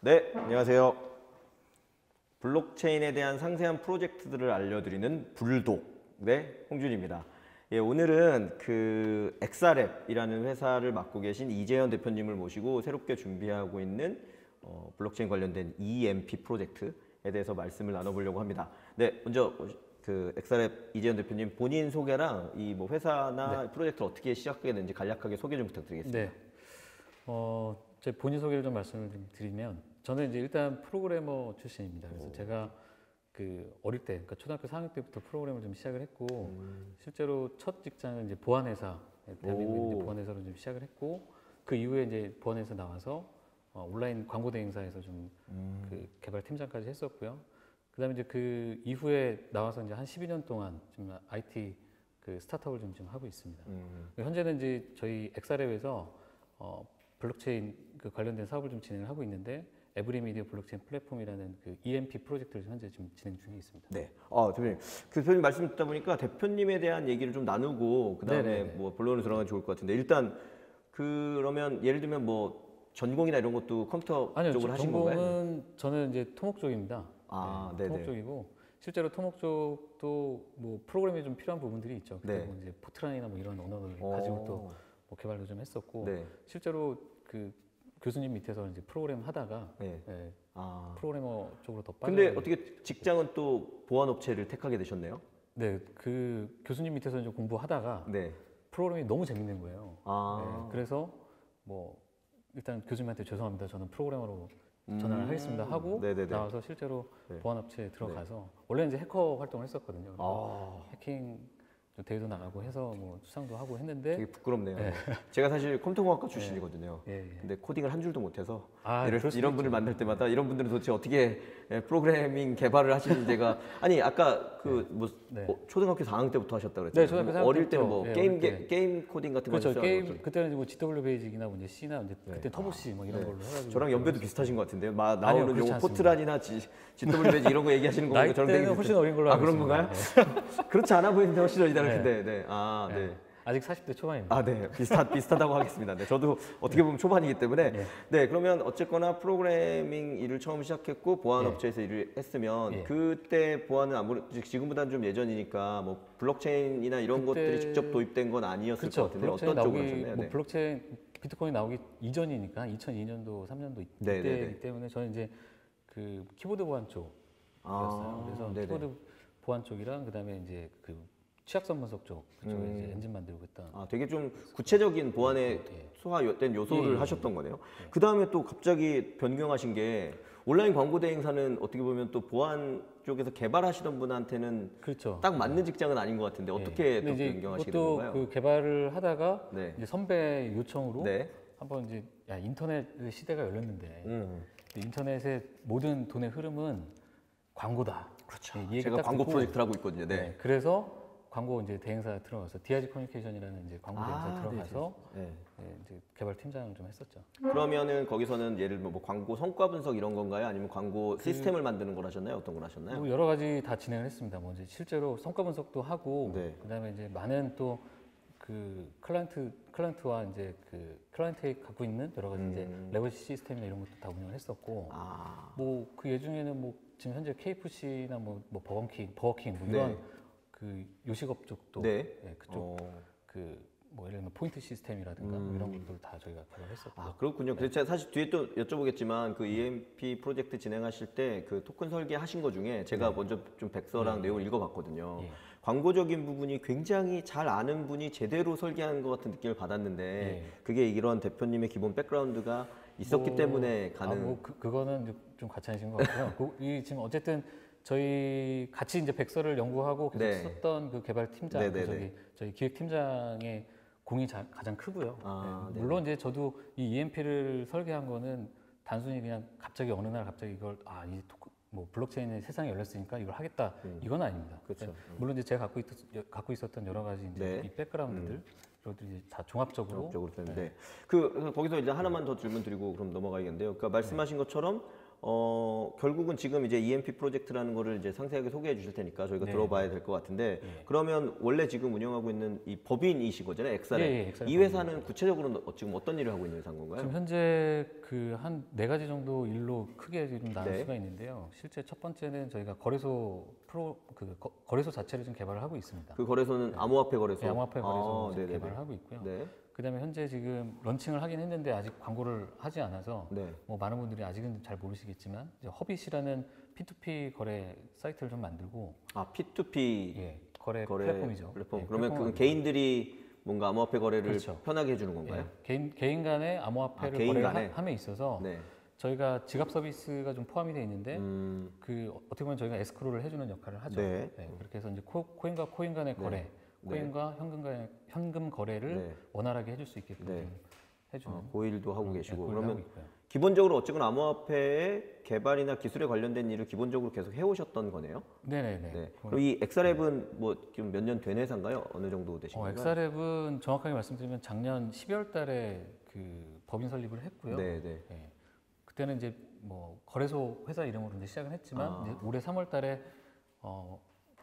네, 안녕하세요. 블록체인에 대한 상세한 프로젝트들을 알려드리는 불독의 홍준입니다. 예, 오늘은 그 엑사랩이라는 회사를 맡고 계신 이재현 대표님을 모시고 새롭게 준비하고 있는 블록체인 관련된 EMP 프로젝트에 대해서 말씀을 나눠보려고 합니다. 네, 먼저 그 엑사랩 이재현 대표님 본인 소개랑 이 뭐 회사나 네. 프로젝트 어떻게 시작하게 됐는지 간략하게 소개 좀 부탁드리겠습니다. 네. 제 본인 소개를 좀 말씀을 드리면 저는 이제 일단 프로그래머 출신입니다. 그래서 제가 그 어릴 때, 그러니까 초등학교 4학년 때부터 프로그램을 좀 시작을 했고 실제로 첫 직장은 이제 보안회사, 대한민국 이제 보안회사로 좀 시작을 했고 그 이후에 이제 보안회사 나와서 온라인 광고 대행사에서 좀 그 개발 팀장까지 했었고요. 그다음에 이제 그 이후에 나와서 이제 한 12년 동안 좀 IT 그 스타트업을 좀 하고 있습니다. 현재는 이제 저희 엑사랩에서 블록체인 그 관련된 사업을 좀 진행을 하고 있는데 에브리미디어 블록체인 플랫폼이라는 그 EMP 프로젝트를 현재 지금 진행 중에 있습니다. 네. 대표님. 그 대표님 말씀 듣다 보니까 대표님에 대한 얘기를 좀 나누고 그다음에 네네네. 뭐 본론으로 들어가면 좋을 것 같은데 일단 그러면 예를 들면 뭐 전공이나 이런 것도 컴퓨터 아니요, 쪽으로 하신 건가요? 전공은 저는 이제 토목 쪽입니다. 네네. 토목 쪽이고 실제로 토목 쪽도 뭐 프로그램이 좀 필요한 부분들이 있죠. 그때 네. 뭐 이제 포트란이나 뭐 이런 언어를 가지고 또 뭐 개발도 좀 했었고 네. 실제로 그 교수님 밑에서 이제 프로그램 하다가 네. 프로그래머 쪽으로 더 빠져. 근데 어떻게 직장은 또 보안업체를 택하게 되셨네요? 네, 그 교수님 밑에서 이제 공부하다가 네. 프로그램이 너무 재밌는 거예요. 아. 그래서 뭐 일단 교수님한테 죄송합니다. 저는 프로그래머로 전환을 하겠습니다 하고 네네네. 나와서 실제로 네. 보안업체에 들어가서 원래 이제 해커 활동을 했었거든요. 그래서 아. 해킹 대회도 나가고 해서 뭐 수상도 하고 했는데 되게 부끄럽네요. 네. 제가 사실 컴퓨터공학과 출신이거든요. 예. 근데 코딩을 한 줄도 못해서 그럴 수도 이런 분을 만날 때마다 이런 분들은 도대체 어떻게 프로그래밍 개발을 하시는지 제가 아니 아까 그 뭐 네. 초등학교 4학년 때부터 하셨다고 그랬잖아요. 네, 초등학교 4학년 어릴 때는 뭐 때부터, 게임 코딩 같은 거 그렇죠. 하셨어요? 게임 그때는 뭐 GW 베이직이나 뭐 이제 C나 이제 네. 그때 터보 C 뭐 이런 네. 걸로 해가지고 저랑 연배도 비슷하신 것 같은데요. 나오는 아니요, 그렇지 용어 않습니다. 포트란이나 GW 베이직 이런 거 얘기하시는 거 보니까 저랑 되게 나이대는 훨씬 어린 걸로 알고 그런 있습니다. 건가요? 그렇지 않아 보이는데 훨씬 어리다 네. 그랬는데 네. 네. 아직 40대 초반입니다. 네. 비슷하다고 하겠습니다. 네. 저도 어떻게 보면 초반이기 때문에. 네. 그러면 어쨌거나 프로그래밍 일을 처음 시작했고 보안업체에서 일을 했으면 그때 보안은 아무래도 지금보다는 좀 예전이니까 뭐 블록체인이나 이런 것들이 직접 도입된 건 아니었을 그렇죠. 것 같은데 어떤 쪽으로 하셨나요? 뭐 블록체인 비트코인 나오기 이전이니까 2002년도, 3년도 이때이기 때문에 저는 이제 그 키보드 보안 쪽이었어요. 그래서 네네. 키보드 보안 쪽이랑 그다음에 이제 그 취약선 분석 쪽 그쪽에 이제 엔진 만들고 있던. 되게 좀 구체적인 보안에 소화된 요소를 하셨던 거네요. 그 다음에 또 갑자기 변경하신 게 온라인 광고 대행사는 어떻게 보면 또 보안 쪽에서 개발하시던 분한테는 그렇죠. 딱 맞는 직장은 아닌 것 같은데 어떻게 또 근데 이제 변경하시게 된 그것도 건가요? 그 개발을 하다가 네. 이제 선배 요청으로 네. 한번 이제 인터넷 시대가 열렸는데 인터넷의 모든 돈의 흐름은 광고다. 그렇죠. 이 얘기 제가 딱 광고 듣고, 프로젝트를 하고 있거든요. 네. 그래서 광고 이제 대행사 들어가서 DRG 커뮤니케이션이라는 이제 광고 대행사 들어가서 네. 이제 개발 팀장을 좀 했었죠. 그러면은 거기서는 예를 들면 뭐 광고 성과 분석 이런 건가요? 아니면 광고 시스템을 만드는 걸 하셨나요? 어떤 걸 하셨나요? 뭐 여러 가지 다 진행을 했습니다. 뭐 이제 실제로 성과 분석도 하고 네. 그다음에 이제 많은 또 그 클라이언트와 이제 그 클라이언트에 갖고 있는 여러 가지 이제 레거시 시스템이나 이런 것도 다 운영을 했었고 뭐 그 예중에는 뭐 지금 현재 KFC나 뭐 버거킹 뭐 이런 그 요식업 쪽도 그쪽 그 뭐 예를 들면 포인트 시스템이라든가 뭐 이런 것들 다 저희가 개발했었고. 그렇군요. 그래서 제가 사실 뒤에 또 여쭤보겠지만 그 EMP 프로젝트 진행하실 때 그 토큰 설계하신 것 중에 제가 먼저 좀 백서랑 내용을 읽어봤거든요. 광고적인 부분이 굉장히 잘 아는 분이 제대로 설계한 것 같은 느낌을 받았는데 그게 이런 대표님의 기본 백그라운드가 있었기 때문에 가능. 그거는 좀 가짜이신 것 같고요. 이 지금 어쨌든 저희 같이 이제 백서를 연구하고 계속 썼던 그 개발 팀장, 저희 기획 팀장의 공이 가장 크고요. 물론 이제 저도 이 EMP를 설계한 거는 단순히 그냥 갑자기 어느 날 갑자기 이걸 뭐 블록체인의 세상이 열렸으니까 이걸 하겠다 이건 아닙니다. 그렇죠. 물론 이제 제가 갖고 있었던 여러 가지 이제 이 백그라운드들 이것들이 다 종합적으로 했는데 거기서 이제 하나만 더 질문 드리고 그럼 넘어가야겠는데요. 그러니까 말씀하신 것처럼 결국은 지금 이제 EMP 프로젝트라는 거를 이제 상세하게 소개해 주실 테니까 저희가 네. 들어봐야 될 것 같은데 네. 그러면 원래 지금 운영하고 있는 이 법인이신 거잖아요, 엑사랩. 예, 엑사랩 이 회사는 구체적으로 지금 어떤 일을 하고 있는 회사인 건가요? 지금 현재 그 한 4가지 정도 일로 크게 좀 나눌 네. 수가 있는데요. 실제 첫 번째는 저희가 거래소 자체를 좀 개발을 하고 있습니다. 그 거래소는 암호화폐 거래소. 네, 암호화폐 거래소 지금 네네네. 개발을 하고 있고요. 네. 그다음에 현재 지금 런칭을 하긴 했는데 아직 광고를 하지 않아서 네. 뭐 많은 분들이 아직은 잘 모르시겠지만 이제 허빗이라는 P2P 거래 사이트를 좀 만들고 P2P 예, 거래 거래 플랫폼이죠. 플랫폼. 예, 그러면 플랫폼을 그건 개인들이 뭔가 암호화폐 거래를 그렇죠. 편하게 해주는 건가요? 예, 개인 간의 암호화폐를 개인 거래를 간에? 함에 있어서 네. 저희가 지갑 서비스가 좀 포함이 되어 있는데 음, 그 어떻게 보면 저희가 에스크로를 해주는 역할을 하죠. 네. 네, 그렇게 해서 이제 코인과 코인 간의 네. 거래, 네. 코인과 현금 거래를 네. 원활하게 해줄 수 있게끔 네. 좀 해주는 고일도 하고 네, 계시고 그걸 그러면 하고 있고요. 기본적으로 어쨌거나 암호화폐의 개발이나 기술에 관련된 일을 기본적으로 계속 해오셨던 거네요. 네네네. 네. 그럼 이 엑사랩은 뭐 지금 몇 년 된 회사인가요? 어느 정도 되신 건가요? 엑사랩은 정확하게 말씀드리면 작년 12월 달에 그 법인 설립을 했고요. 네, 네. 예. 그때는 이제 뭐 거래소 회사 이름으로 이제 시작을 했지만 이제 올해 3월 달에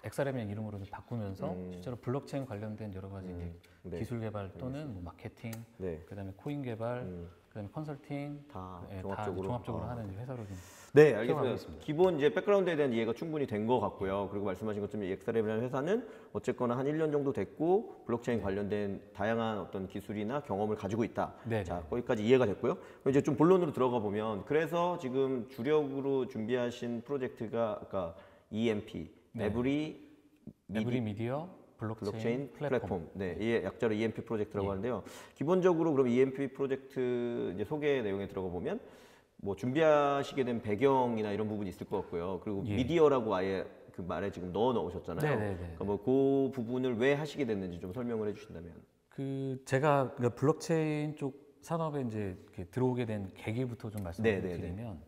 엑사랩이라는 이름으로 좀 바꾸면서 실제로 블록체인 관련된 여러 가지 이제 네. 기술 개발 또는 뭐 마케팅, 네. 그다음에 코인 개발, 그다음에 컨설팅 다 예, 종합적으로. 다 종합적으로 하는 이제 회사로 좀 네, 키워가고 알겠습니다. 있습니다. 기본 이제 백그라운드에 대한 이해가 충분히 된 것 같고요. 그리고 말씀하신 것처럼 이 엑사랩이라는 회사는 어쨌거나 한 1년 정도 됐고 블록체인 관련된 다양한 어떤 기술이나 경험을 가지고 있다. 네. 자, 거기까지 이해가 됐고요. 그럼 이제 좀 본론으로 들어가 보면 그래서 지금 주력으로 준비하신 프로젝트가 아까 EMP, 네. 에브리 에브리 미디어 블록체인 플랫폼. 네, 이게 약자로 EMP 프로젝트라고 예. 하는데요. 기본적으로 그럼 EMP 프로젝트 이제 소개 내용에 들어가 보면 뭐 준비하시게 된 배경이나 이런 부분이 있을 것 같고요. 그리고 예. 미디어라고 아예 그 말에 지금 넣어 놓으셨잖아요. 네네네. 그러니까 뭐 그 부분을 왜 하시게 됐는지 좀 설명을 해주신다면. 그 제가 그러니까 블록체인 쪽 산업에 이제 이렇게 들어오게 된 계기부터 좀 말씀을 네네네. 드리면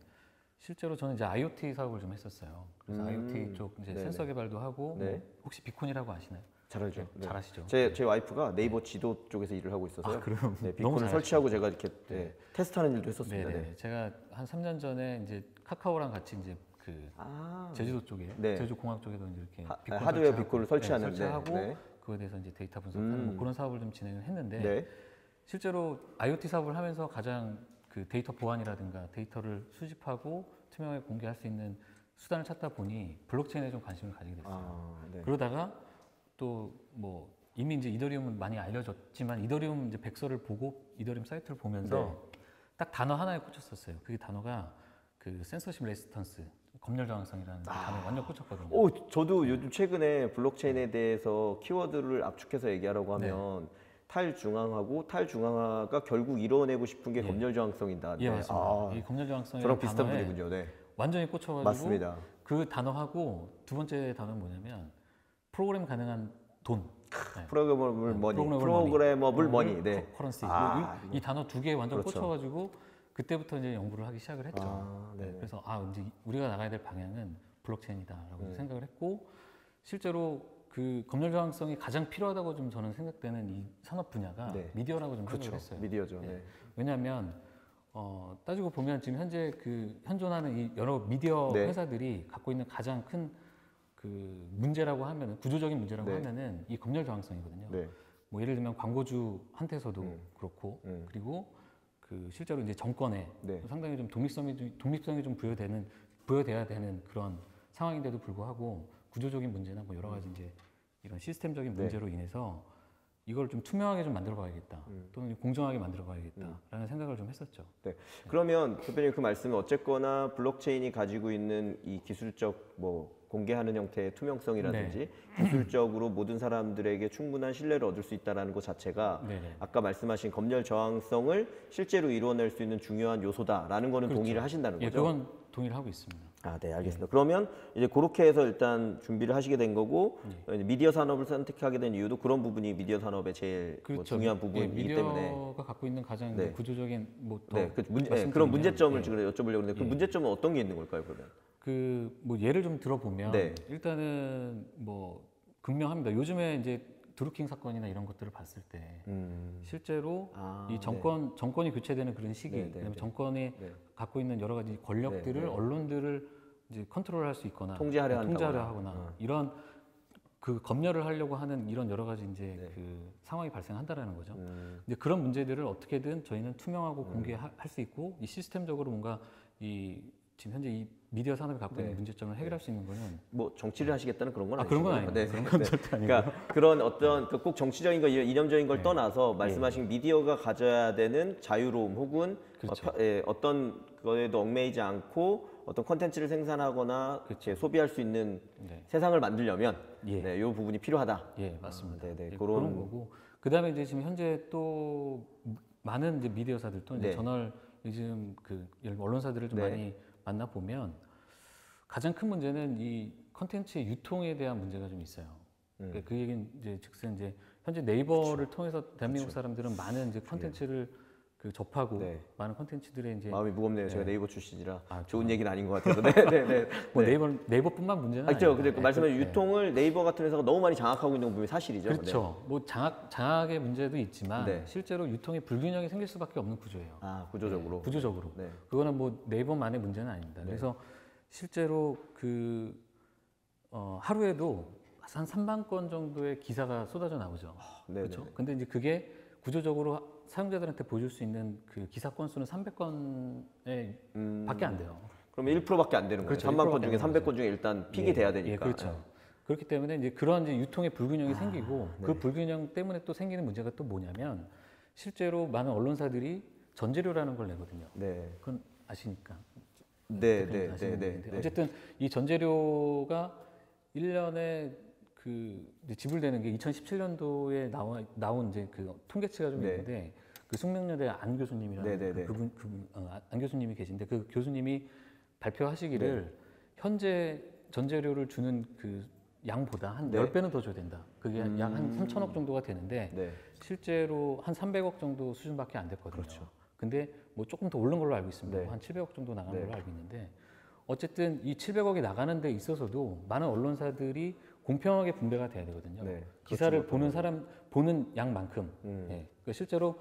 실제로 저는 이제 IoT 사업을 좀 했었어요. 그래서 IoT 쪽 이제 네네. 센서 개발도 하고 네. 뭐 혹시 비콘이라고 아시나요? 잘 알죠. 네, 잘 아시죠? 제 와이프가 네이버 지도 쪽에서 일을 하고 있어서요. 아, 그럼 네, 너무 비콘을 잘하시죠. 설치하고 제가 이렇게 네, 테스트하는 일도 했었습니다. 네네. 네. 제가 한 3년 전에 이제 카카오랑 같이 이제 그 아, 제주도 쪽에 네. 제주 공항 쪽에도 이제 이렇게 비콘 하드웨어 설치하고, 비콘을 설치하는 네, 설치하고 네. 그거에 대해서 이제 데이터 분석하는 뭐 그런 사업을 좀 진행을 했는데 네. 실제로 IoT 사업을 하면서 가장 그 데이터 보안이라든가 데이터를 수집하고 투명하게 공개할 수 있는 수단을 찾다 보니 블록체인에 좀 관심을 가지게 됐어요. 아, 네. 그러다가 또 뭐 이미 이제 이더리움은 많이 알려졌지만 이더리움 이제 백서를 보고 이더리움 사이트를 보면서 네. 딱 단어 하나에 꽂혔었어요. 그게 단어가 그 센서십 레지스턴스, 검열 저항성이라는 그 단어에 완전 꽂혔거든요. 오, 저도 요즘 최근에 블록체인에 대해서 키워드를 압축해서 얘기하라고 하면 탈중앙하고 탈중앙화가 결국 이뤄내고 싶은 게 예. 검열 저항성이다. 예, 네. 맞습니다. 아, 이 검열 저항성이 저랑 비슷한 분이군요. 네. 완전히 꽂혀가지고 맞습니다. 그 단어하고 두 번째 단어는 뭐냐면 프로그램 가능한 돈. 네. 프로그래머블 머니, 프로그래머블 프로그래머블 머니. 네. 커런시. 아, 이 단어 두 개에 완전 그렇죠. 꽂혀가지고 그때부터 이제 연구를 하기 시작을 했죠. 아, 네, 네네. 그래서 이제 우리가 나가야 될 방향은 블록체인이다라고 네. 생각을 했고 실제로 그 검열 저항성이 가장 필요하다고 좀 저는 생각되는 이 산업 분야가 네. 미디어라고 좀 그렇죠. 생각을 했어요. 미디어죠. 네. 네. 왜냐하면 따지고 보면 지금 현재 그 현존하는 이 여러 미디어 네. 회사들이 갖고 있는 가장 큰 그 문제라고 하면은 구조적인 문제라고 네. 하면은 이 검열 저항성이거든요. 네. 뭐 예를 들면 광고주한테서도 그렇고 그리고 그 실제로 이제 정권에 네. 상당히 좀 독립성이 좀 부여돼야 되는 그런 상황인데도 불구하고 구조적인 문제나 뭐 여러 가지 이제 이런 시스템적인 네. 문제로 인해서 이걸 좀 투명하게 좀 만들어 봐야겠다 또는 공정하게 만들어 봐야겠다라는 생각을 좀 했었죠. 네. 그러면 대표님 그 말씀은 어쨌거나 블록체인이 가지고 있는 이 기술적 뭐 공개하는 형태의 투명성이라든지 네. 기술적으로 모든 사람들에게 충분한 신뢰를 얻을 수 있다는 것 자체가 네네. 아까 말씀하신 검열 저항성을 실제로 이루어낼 수 있는 중요한 요소다라는 거는 그렇죠. 동의를 하신다는 예, 거죠? 그건 동의를 하고 있습니다. 아, 네, 알겠습니다. 그러면 이제 그렇게 해서 일단 준비를 하시게 된 거고 이제 미디어 산업을 선택하게 된 이유도 그런 부분이 미디어 산업의 제일 뭐 중요한 부분이기 때문에. 미디어가 갖고 있는 가장 네. 구조적인 뭐 네, 그 문제, 말씀드리면, 그런 문제점을 예. 지금 여쭤보려고 했는데 그 문제점은 어떤 게 있는 걸까요, 그러면? 그 뭐 예를 좀 들어보면 네. 일단은 뭐 극명합니다. 요즘에 이제 드루킹 사건이나 이런 것들을 봤을 때 실제로 아, 이 정권이 교체되는 그런 시기, 네, 네, 그다음에 네. 정권이 네. 갖고 있는 여러 가지 권력들을 네, 네. 언론들을 이제 컨트롤할 수 있거나 통제하려 하거나 이런 그 검열을 하려고 하는 이런 여러 가지 이제 그 상황이 발생한다라는 거죠. 이제 그런 문제들을 어떻게든 저희는 투명하고 공개할 수 있고 이 시스템적으로 뭔가 이 지금 현재 이 미디어 산업이 갖고 있는 문제점을 해결할 수 있는 거는 뭐 정치를 하시겠다는 그런 건 아니죠. 그런 건 아닙니다. 그런 건 절대 아니고. 그러니까 그런 어떤 꼭 정치적인 거 이념적인 걸 떠나서 말씀하신 미디어가 가져야 되는 자유로움 혹은 그렇죠. 어떤 거에도 얽매이지 않고 어떤 콘텐츠를 생산하거나 소비할 수 있는 세상을 만들려면 이 부분이 필요하다. 예, 맞습니다. 네네. 그런 거고. 그다음에 이제 지금 현재 또 많은 이제 미디어사들도 이제 저널리즘 언론사들을 좀 많이 만나 보면 가장 큰 문제는 이 컨텐츠의 유통에 대한 문제가 좀 있어요. 그러니까 그 얘기는 이제 즉슨 이제 현재 네이버를 통해서 대한민국 사람들은 많은 이제 컨텐츠를 접하고 많은 컨텐츠들의 이제 마음이 무겁네요. 제가 네이버 출신이라 좋은 저- 얘기는 아닌 것 같아서. 네네네. 뭐 네이버뿐만 문제는 아니죠. 아니죠. 근데 말씀하신 유통을 네이버 같은 회사가 너무 많이 장악하고 있는 건 분명히 사실이죠. 그렇죠. 뭐 장악의 문제도 있지만 네. 실제로 유통의 불균형이 생길 수밖에 없는 구조예요. 구조적으로. 구조적으로. 네. 그거는 뭐 네이버만의 문제는 아닙니다. 그래서 실제로 하루에도 한 3만 건 정도의 기사가 쏟아져 나오죠. 그렇죠. 근데 이제 그게 구조적으로 사용자들한테 보여줄 수 있는 그 기사 건수는 300건에 밖에 안 돼요. 그러면 1%밖에 안 되는 거예요. 그렇죠. 3만 건 1% 중에 300건 중에 일단 픽이 돼야 되니까. 그렇죠. 그렇기 때문에 이제 그런 이제 유통의 불균형이 생기고 그 불균형 때문에 또 생기는 문제가 또 뭐냐면 실제로 많은 언론사들이 전재료라는 걸 내거든요. 그건 아시니까. 네. 어쨌든 이 전재료가 1년에 이제 지불되는 게 2017년도에 나온 이제 그 통계치가 좀 있는데 그 숙명여대 안 교수님이라는 그분 안 교수님이 계신데 그 교수님이 발표하시기를 현재 전재료를 주는 그 양보다 한 10배는 더 줘야 된다. 그게 약 한 3천억 정도가 되는데 실제로 한 300억 정도 수준밖에 안 됐거든요. 근데 뭐 조금 더 오른 걸로 알고 있습니다. 한 700억 정도 나간 걸로 알고 있는데 어쨌든 이 700억이 나가는 데 있어서도 많은 언론사들이 공평하게 분배가 돼야 되거든요. 기사를 보는 양만큼. 그러니까 실제로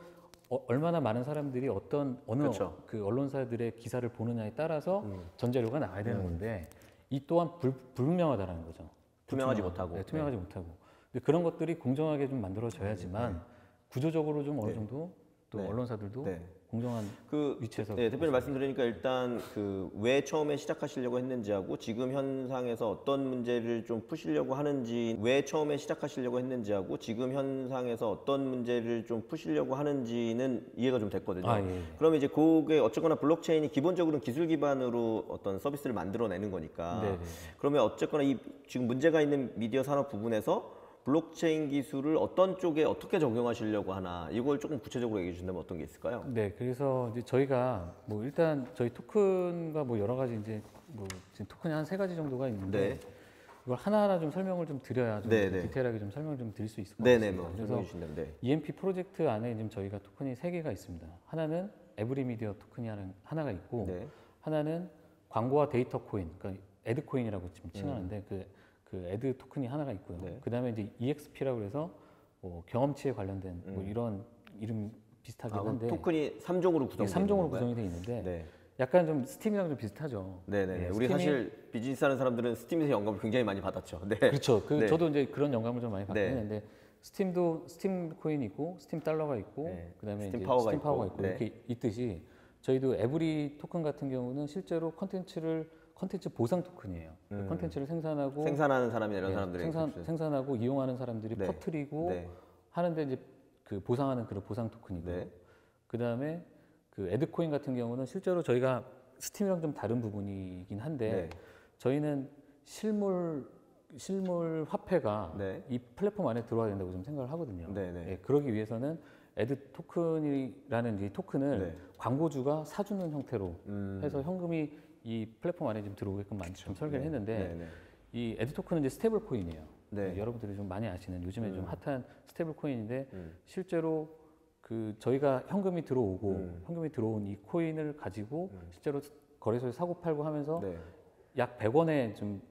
얼마나 많은 사람들이 어느 그 언론사들의 기사를 보느냐에 따라서 전재료가 나와야 되는 건데 이 또한 불분명하다는 거죠. 투명하지 못하고. 투명하지 못하고. 근데 그런 것들이 공정하게 좀 만들어져야지만 구조적으로 좀 어느 정도 또 언론사들도 공정한 위치에서. 대표님 말씀 들으니까 일단 왜 처음에 시작하시려고 했는지하고 지금 현상에서 어떤 문제를 좀 푸시려고 하는지, 왜 처음에 시작하시려고 했는지하고 지금 현상에서 어떤 문제를 좀 푸시려고 하는지는 이해가 좀 됐거든요. 그러면 이제 그게 어쨌거나 블록체인이 기본적으로는 기술 기반으로 어떤 서비스를 만들어내는 거니까. 그러면 어쨌거나 이 지금 문제가 있는 미디어 산업 부분에서 블록체인 기술을 어떤 쪽에 어떻게 적용하시려고 하나, 이걸 조금 구체적으로 얘기해 주신다면 어떤 게 있을까요? 네, 그래서 이제 저희가 뭐 일단 저희 토큰과 뭐 여러 가지 이제 뭐 지금 토큰이 한 3가지 정도가 있는데 이걸 하나하나 좀 설명을 좀 드려야 좀 디테일하게 좀 설명을 좀 드릴 수 있을 것 같습니다. 뭐 그래서 EMP 프로젝트 안에 지금 저희가 토큰이 3개가 있습니다. 하나는 에브리 미디어 토큰이 하나가 있고 하나는 광고와 데이터 코인, 그러니까 에드 코인이라고 지금 칭하는데 그 에드 토큰이 하나가 있고요. 그다음에 이제 EXP라고 해서 뭐 경험치에 관련된 뭐 이런 이름 비슷하긴 한데 토큰이 3종으로 구성되어 3종으로 구성이 되어 있는데 약간 좀 스팀이랑 좀 비슷하죠. 우리 사실 비즈니스 하는 사람들은 스팀에서 영감을 굉장히 많이 받았죠. 그렇죠. 저도 이제 그런 영감을 좀 많이 받긴 했는데 스팀도 스팀 코인이 있고 스팀 달러가 있고 그다음에 스팀 이제 파워가 스팀 파워가 있고. 있고 이렇게 있듯이 저희도 에브리 토큰 같은 경우는 실제로 컨텐츠 보상 토큰이에요. 컨텐츠를 생산하는 사람이나 이런 사람들이 생산하고 이용하는 사람들이 퍼뜨리고 하는데 이제 그 보상하는 그런 보상 토큰이고 그다음에 그 에드코인 같은 경우는 실제로 저희가 스팀이랑 좀 다른 부분이긴 한데 저희는 실물 화폐가 이 플랫폼 안에 들어와야 된다고 좀 생각을 하거든요. 그러기 위해서는 에드 토큰이라는 이 토큰을 광고주가 사주는 형태로 해서 현금이 이 플랫폼 안에 좀 들어오게끔 좀 설계를 했는데 이 에드 토큰은 이제 스테이블 코인이에요. 여러분들이 좀 많이 아시는 요즘에 좀 핫한 스테이블 코인인데 실제로 저희가 현금이 들어온 이 코인을 가지고 실제로 거래소에 사고 팔고 하면서 약 100원에 좀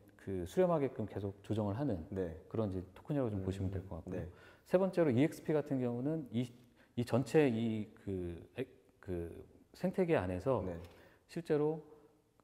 수렴하게끔 계속 조정을 하는 그런 이제 토큰이라고 좀 보시면 될 것 같고요. 세 번째로 EXP 같은 경우는 이 전체 그 생태계 안에서 네. 실제로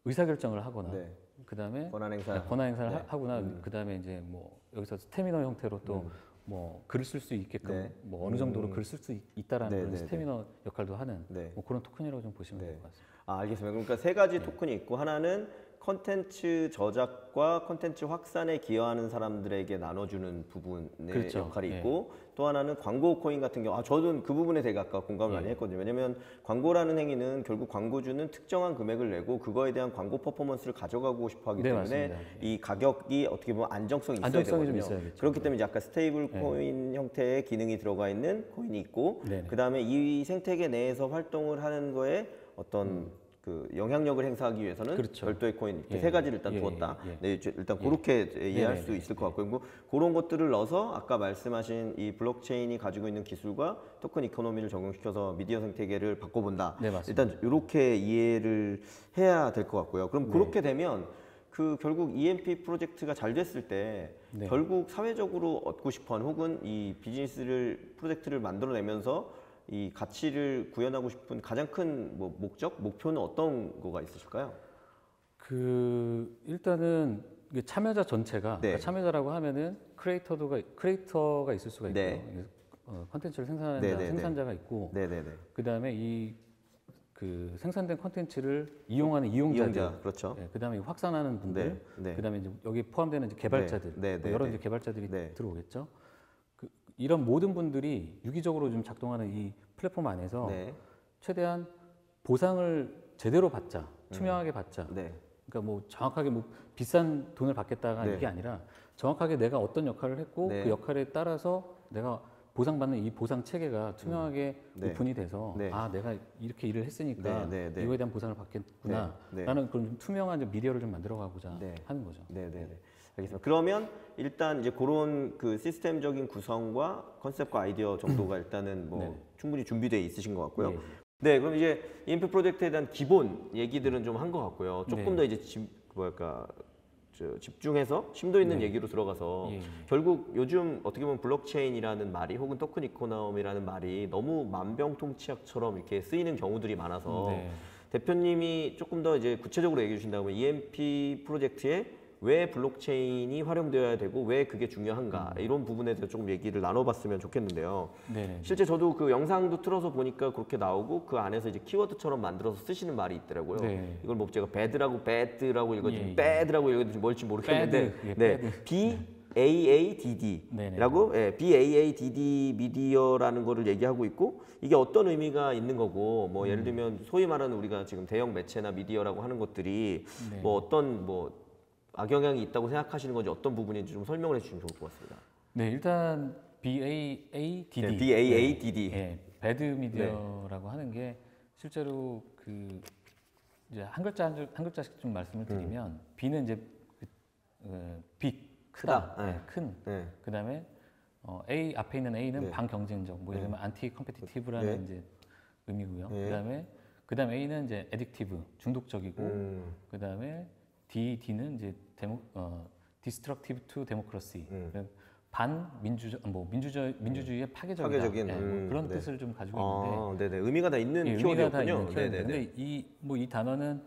의사결정을 하거나 네. 그다음에 권한 행사. 권한 행사를 네. 하거나 그다음에 이제 뭐 여기서 스태미너 형태로 또 뭐 글을 쓸 수 있게끔 네. 뭐 어느 정도로 글을 쓸 수 있다라는 네, 그런 네, 스태미너 역할도 하는 네. 뭐 그런 토큰이라고 좀 보시면 네. 될 것 같습니다. 아, 알겠습니다. 그러니까 세 가지 토큰이 있고 하나는 컨텐츠 저작과 컨텐츠 확산에 기여하는 사람들에게 나눠주는 부분의 그렇죠. 역할이 예. 있고 또 하나는 광고 코인 같은 경우 저도 그 부분에 되게 아까 공감을 많이 했거든요. 왜냐면 광고라는 행위는 결국 광고주는 특정한 금액을 내고 그거에 대한 광고 퍼포먼스를 가져가고 싶어 하기 네, 때문에 맞습니다. 이 가격이 어떻게 보면 안정성이 있어야 안정성이 좀 되거든요. 있어야겠죠. 그렇기 때문에 이제 아까 스테이블 코인 형태의 기능이 들어가 있는 코인이 있고 네네. 그다음에 이 생태계 내에서 활동을 하는 거에 어떤 그 영향력을 행사하기 위해서는 그렇죠. 별도의 코인 이렇게 예. 세 가지를 일단 예, 두었다. 예, 예. 네, 일단 그렇게 이해할 수 네네네. 있을 것 같고 그리고 그런 것들을 넣어서 아까 말씀하신 이 블록체인이 가지고 있는 기술과 토큰 이코노미를 적용시켜서 미디어 생태계를 바꿔본다. 네, 맞습니다. 일단 이렇게 이해를 해야 될 것 같고요. 그럼 그렇게 되면 그 결국 EMP 프로젝트가 잘 됐을 때 네. 결국 사회적으로 얻고 싶어하는 혹은 이 비즈니스를 프로젝트를 만들어내면서 이 가치를 구현하고 싶은 가장 큰 뭐 목표는 어떤 거가 있으실까요? 일단은 이게 참여자 전체가 네. 그러니까 참여자라고 하면은 크리에이터가 있을 수가 있고요. 네. 컨텐츠를 생산하는 네네네. 생산자가 있고 네네네. 그다음에 그 생산된 컨텐츠를 이용하는 이용자들, 이용자, 그렇죠. 그다음에 확산하는 분들, 네, 네. 그다음에 이제 여기 포함되는 이제 개발자들, 네, 네, 뭐 네, 여러 네. 이제 개발자들이 네. 들어오겠죠. 이런 모든 분들이 유기적으로 좀 작동하는 이 플랫폼 안에서 네. 최대한 보상을 제대로 받자, 투명하게 받자. 네. 그러니까 뭐 정확하게 뭐 비싼 돈을 받겠다가 네. 이게 아니라 정확하게 내가 어떤 역할을 했고 네. 그 역할에 따라서 내가 보상받는 이 보상 체계가 투명하게 네. 오픈이 돼서 네. 아 내가 이렇게 일을 했으니까 네, 네, 네. 이거에 대한 보상을 받겠구나 네, 네. 라는 그런 좀 투명한 좀 미디어를 좀 만들어가고자 네. 하는 거죠. 네네네. 알겠습니다. 그러면 일단 이제 그런 그 시스템적인 구성과 컨셉과 아이디어 정도가 일단은 뭐 네. 충분히 준비되어 있으신 것 같고요. 예. 네, 그럼 이제 EMP 프로젝트에 대한 기본 얘기들은 좀 한 것 같고요. 조금 네. 더 이제 집중해서 심도 있는 네. 얘기로 들어가서 예. 결국 요즘 어떻게 보면 블록체인이라는 말이 혹은 토큰 이코노미라는 말이 너무 만병통치약처럼 이렇게 쓰이는 경우들이 많아서 네. 대표님이 조금 더 이제 구체적으로 얘기해 주신다면 EMP 프로젝트에 왜 블록체인이 활용되어야 되고 왜 그게 중요한가 이런 부분에 대해서 조금 얘기를 나눠봤으면 좋겠는데요. 네네. 실제 저도 그 영상도 틀어서 보니까 그렇게 나오고 그 안에서 이제 키워드처럼 만들어서 쓰시는 말이 있더라고요. 네. 이걸 뭐 제가 배드라고 배드라고 읽어지면 예. 배드라고 읽어지면 뭘지 모르겠는데 배드, 예, 네. 배드. BAADD라고 BAADD 미디어라는 거를 얘기하고 있고 이게 어떤 의미가 있는 거고 뭐 예를 들면 소위 말하는 우리가 지금 대형 매체나 미디어라고 하는 것들이 네. 뭐 어떤 뭐 악영향이 있다고 생각하시는 건지 어떤 부분인지 좀 설명을 해주시면 좋을 것 같습니다. 네, 일단 BAADD. 네, BAADD. 네, 배드 미디어라고 하는 게 실제로 그 이제 한 글자씩 좀 말씀을 드리면 B는 이제 빅 크다, 크다. 네. 큰. 네. 그다음에 A 앞에 있는 A는 네. 반경쟁적, 뭐 예를 들면 안티 컴페티티브라는 이제 의미고요. 네. 그다음에 A는 이제 에딕티브, 중독적이고, 그다음에 D는 이제 디스트럭티브 투 데모크러시. 민주주의의 파괴적이다. 파괴적인, 네, 뭐 그런 네. 뜻을 좀 가지고 있는데 네네. 의미가 다 있는 예, 의미가 다 키워드였군요. 있는 키워드인데 네네네. 근데 이 단어는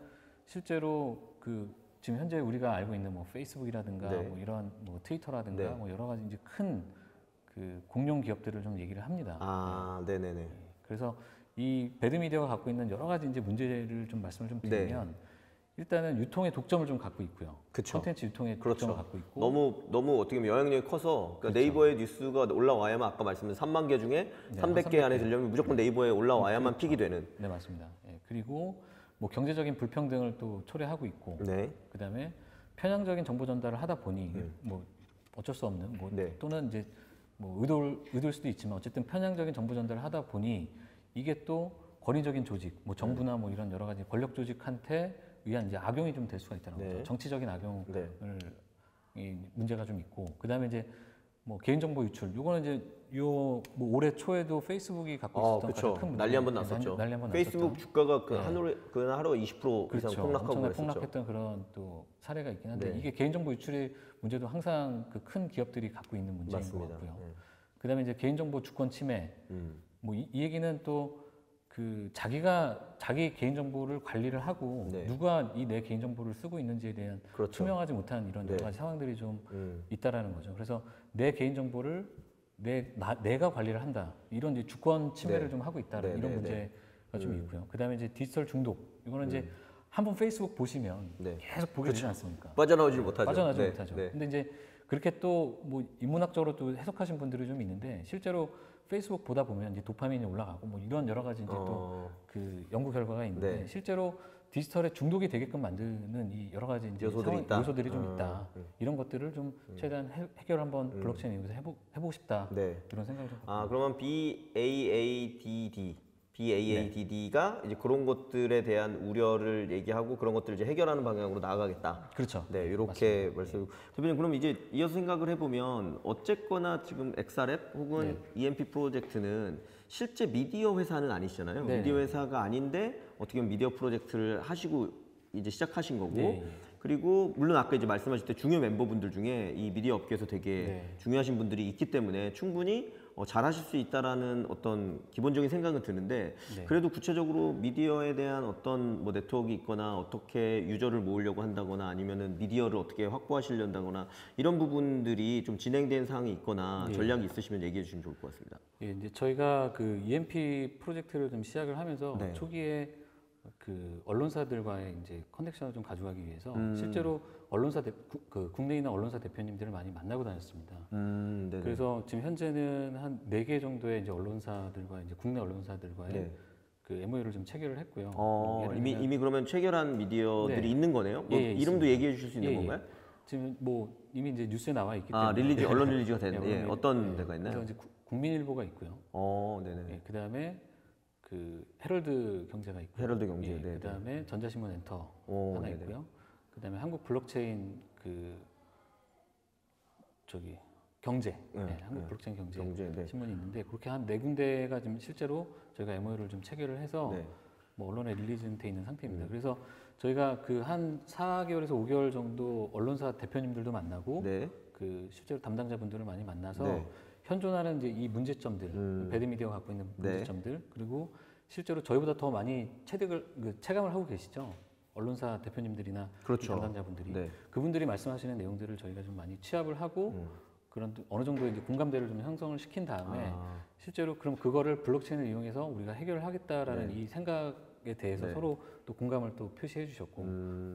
실제로 그 지금 현재 우리가 알고 있는 뭐 페이스북이라든가 네. 뭐 이런 뭐 트위터라든가 네. 뭐 여러 가지 이제 큰 그 공룡 기업들을 좀 얘기를 합니다. 네네네. 그래서 이 배드미디어가 갖고 있는 여러 가지 이제 문제를 좀 말씀을 좀 드리면 일단은 유통의 독점을 좀 갖고 있고요. 그쵸. 콘텐츠 유통의 그렇죠. 독점을 갖고 있고 너무 어떻게 보면 영향력이 커서 그러니까 그렇죠. 네이버에 뉴스가 올라와야만 아까 말씀드린 3만 개 중에 네, 300개 안에 들려면 무조건 네이버에 올라와야만 픽이 되는. 네 맞습니다. 예, 그리고 뭐 경제적인 불평등을 또 초래하고 있고 네. 그다음에 편향적인 정보 전달을 하다 보니 뭐 어쩔 수 없는 뭐 네. 또는 이제 뭐 의도일 수도 있지만 어쨌든 편향적인 정보 전달을 하다 보니 이게 또 권위적인 조직, 뭐 정부나 뭐 이런 여러 가지 권력 조직한테 의한 이제 악용이 좀 될 수가 있다는 거죠. 네. 정치적인 악용을 네. 이 문제가 좀 있고 그다음에 이제 뭐 개인정보 유출. 요거는 이제 뭐 올해 초에도 페이스북이 갖고 있었던 그렇죠. 가장 큰 문제. 난리 한번 났었죠. 난리 한번 페이스북 났었죠. 주가가 그 하루에 20% 그렇죠. 이상 폭락하고 엄청나게 그랬었죠. 폭락했던 그런 또 사례가 있긴 한데 네. 이게 개인정보 유출의 문제도 항상 그 큰 기업들이 갖고 있는 문제인 것 맞습니다. 같고요. 네. 그다음에 이제 개인정보 주권 침해. 뭐 이 얘기는 또 그 자기가 자기 개인정보를 관리를 하고 네. 누가 이 내 개인정보를 쓰고 있는지에 대한 그렇죠. 투명하지 못한 이런 여러 네. 가지 상황들이 좀 있다라는 거죠. 그래서 내 개인정보를 내가 관리를 한다. 이런 이제 주권 침해를 네. 좀 하고 있다는 네, 이런 네, 문제가 좀 있고요. 그다음에 이제 디지털 중독. 이거는 이제 한번 페이스북 보시면 네. 계속 보게 되지 않습니까? 빠져나오질 못하죠. 빠져나오지 네. 못하죠. 네. 근데 이제 그렇게 또 뭐 인문학적으로 또 해석하신 분들이 좀 있는데 실제로 페이스북 보다 보면 이제 도파민이 올라가고 뭐 이런 여러 가지 이제 또 그 연구 결과가 있는데 네. 실제로 디지털에 중독이 되게끔 만드는 이 여러 가지 이제 요소들이 있다. 요소들이 좀 있다. 이런 것들을 좀 최대한 해결 한번 블록체인 이용해서 해보고 싶다. 네. 이런 생각을 좀. 아, 그러면 BAADD가 이제 그런 것들에 대한 우려를 얘기하고 그런 것들을 이제 해결하는 방향으로 나아가겠다. 그렇죠. 네, 이렇게 말씀. 대표님, 그럼 이제 이어서 생각을 해보면 어쨌거나 지금 엑사랩 혹은 EMP 프로젝트는 실제 미디어 회사는 아니시잖아요. 네. 미디어 회사가 아닌데 어떻게 보면 미디어 프로젝트를 하시고 이제 시작하신 거고. 네. 그리고 물론 아까 이제 말씀하실 때 중요 멤버분들 중에 이 미디어 업계에서 되게 네. 중요하신 분들이 있기 때문에 충분히 잘하실 수 있다라는 어떤 기본적인 생각은 드는데 네. 그래도 구체적으로 미디어에 대한 어떤 뭐 네트워크 있거나 어떻게 유저를 모으려고 한다거나 아니면은 미디어를 어떻게 확보하시려다거나 이런 부분들이 좀 진행된 사항이 있거나 전략이 있으시면 얘기해 주시면 좋을 것 같습니다. 예, 이제 저희가 그 EMP 프로젝트를 좀 시작을 하면서 네. 초기에 그 언론사들과의 이제 커넥션을 좀 가져가기 위해서 실제로 언론사 그 국내에 있는 언론사 대표님들을 많이 만나고 다녔습니다. 네네. 그래서 지금 현재는 한 4개 정도의 이제 언론사들과 이제 국내 언론사들과의 네. 그 MOU를 좀 체결을 했고요. 예를 이미 그러면 체결한 미디어들이 네. 있는 거네요? 뭐 예, 이름도 있습니다. 얘기해 주실 수 있는 예, 건가요? 지금 뭐 이미 이제 뉴스에 나와 있기 때문에 아, 릴리즈, 언론 릴리즈가 되는, 네, 예, 언론 어떤 릴리즈. 데가 있나요? 그래서 이제 국민일보가 있고요. 네네. 예, 그다음에 그 헤럴드 경제가 있고요. 헤럴드 경제, 예, 네, 그다음에 전자신문 엔터 하나 네네. 있고요. 그다음에 한국 블록체인 그 저기 경제, 한국 블록체인 경제, 네. 신문이 있는데 그렇게 한 4군데가 지금 실제로 저희가 MOU를 좀 체결을 해서 네. 뭐 언론에 릴리즈는 돼 있는 상태입니다. 그래서 저희가 그 한 4개월에서 5개월 정도 언론사 대표님들도 만나고 네. 그 실제로 담당자분들을 많이 만나서 네. 현존하는 이제 이 문제점들, 배드미디어가 갖고 있는 네. 문제점들, 그리고 실제로 저희보다 더 많이 체감을 하고 계시죠. 언론사 대표님들이나 그렇죠. 담당자분들이 네. 그분들이 말씀하시는 내용들을 저희가 좀 많이 취합을 하고 그런 어느 정도 이제 공감대를 좀 형성을 시킨 다음에 실제로 그럼 그거를 블록체인을 이용해서 우리가 해결을 하겠다라는 이 생각에 대해서 서로 또 공감을 또 표시해 주셨고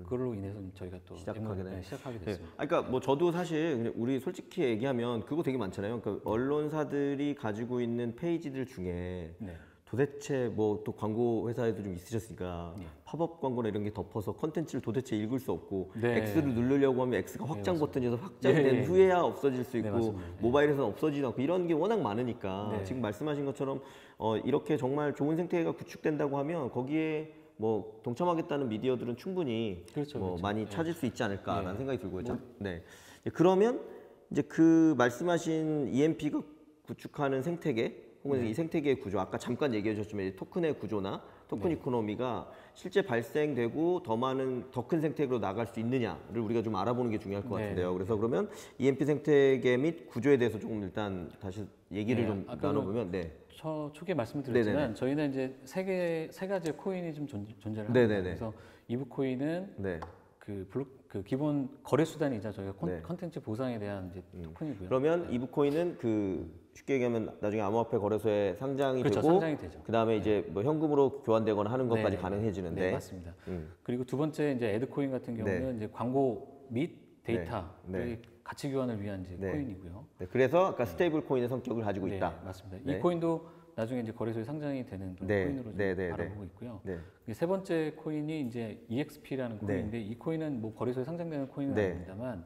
그걸로 인해서 저희가 또 시작하게 시작하게 네. 됐습니다. 그러니까 뭐 저도 사실 그냥 우리 솔직히 얘기하면 그거 되게 많잖아요. 그러니까 언론사들이 가지고 있는 페이지들 중에 네. 도대체 뭐 또 광고 회사에도 좀 있으셨으니까 팝업 광고나 이런 게 덮어서 컨텐츠를 도대체 읽을 수 없고 네. X를 누르려고 하면 X가 확장 버튼에서 확장된 네. 후에야 없어질 수 네, 있고 맞습니다. 모바일에서는 없어지지 않고 이런 게 워낙 많으니까 네. 지금 말씀하신 것처럼 이렇게 정말 좋은 생태계가 구축된다고 하면 거기에 뭐 동참하겠다는 미디어들은 충분히 그렇죠, 뭐 그렇죠. 많이 찾을 수 있지 않을까라는 네. 생각이 들고요. 네. 그러면 이제 그 말씀하신 EMP가 구축하는 생태계 혹은 이 생태계의 구조, 아까 잠깐 얘기해 주셨지만 이 토큰의 구조나 토큰 이코노미가 실제 발생되고 더 많은 더 큰 생태계로 나갈 수 있느냐를 우리가 좀 알아보는 게 중요할 것 네. 같은데요. 그래서 그러면 EMP 생태계 및 구조에 대해서 조금 일단 다시 얘기를 네, 좀 아까 나눠보면 네. 초기에 말씀드렸지만 네네네. 저희는 이제 세 가지의 코인이 좀 존재를 합니다. 네네네. 그래서 이브 코인은 네. 그 기본 거래 수단이자 저희가 네. 컨텐츠 보상에 대한 이제 토큰이고요. 그러면 이브코인은 그 쉽게 얘기하면 나중에 암호화폐 거래소에 상장이 그렇죠, 되고 상장이 되죠. 그다음에 이제 뭐 현금으로 교환되거나 하는 것까지 네. 가능해지는데 네, 맞습니다. 그리고 두 번째 이제 에드코인 같은 경우는 이제 광고 및 데이터 네. 가치 교환을 위한 이제 네. 코인이고요. 네, 그래서 아까 스테이블 코인의 성격을 가지고 네, 있다. 맞습니다. 네. 이 코인도 나중에 이제 거래소에 상장이 되는 그런 네, 코인으로 좀 네, 네, 바라보고 있고요. 네. 세 번째 코인이 이제 EXP라는 코인인데 이 코인은 뭐 거래소에 상장되는 코인은 네. 아닙니다만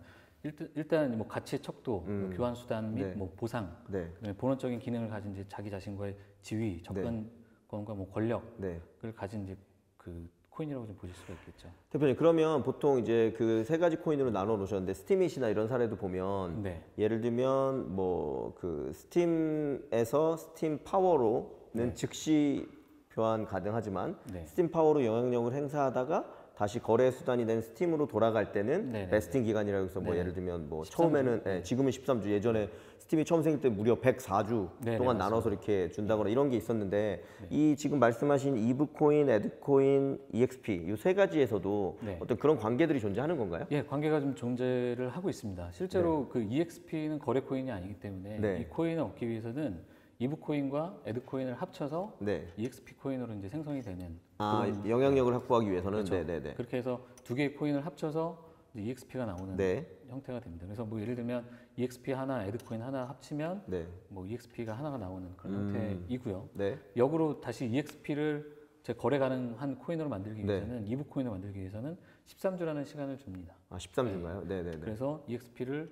일단 뭐 가치 척도, 뭐 교환 수단 및 네. 뭐 보상, 네. 그다음에 본원적인 기능을 가진 이제 자기 자신과의 지위, 접근권과 뭐 권력을 네. 가진 이제 그 코인이라고 좀 보실 수가 있겠죠. 대표님, 그러면 보통 이제 그 세 가지 코인으로 나눠 놓으셨는데 스팀잇이나 이런 사례도 보면 네. 예를 들면 뭐 그 스팀에서 스팀 파워로는 즉시 교환 가능하지만 네. 스팀 파워로 영향력을 행사하다가 다시 거래 수단이 된 스팀으로 돌아갈 때는 네네네. 베스팅 기간이라고 해서 뭐 네네. 예를 들면 뭐 13주. 처음에는 지금은 13주, 예전에 스팀이 처음 생길 때 무려 104주 네네, 동안 맞습니다. 나눠서 이렇게 준다거나 이런 게 있었는데 이 지금 말씀하신 이브코인, 에드코인, EXP 이 세 가지에서도 네. 어떤 그런 관계들이 존재하는 건가요? 예, 관계가 좀 존재를 하고 있습니다. 실제로 그 EXP는 거래 코인이 아니기 때문에 네. 이 코인을 얻기 위해서는 이브 코인과 에드 코인을 합쳐서 네. EXP 코인으로 이제 생성이 되는 아, 영향력을 확보하기 위해서는 그렇죠. 네네네. 그렇게 해서 두 개의 코인을 합쳐서 EXP가 나오는 네. 형태가 됩니다. 그래서 뭐 예를 들면 EXP 하나, 에드 코인 하나 합치면 네. 뭐 EXP가 하나가 나오는 그런 형태이고요. 네. 역으로 다시 EXP를 제 거래 가능한 코인으로 만들기 네. 위해서는 이브 코인을 만들기 위해서는 13주라는 시간을 줍니다. 아, 13주인가요? 네네네. 그래서 EXP를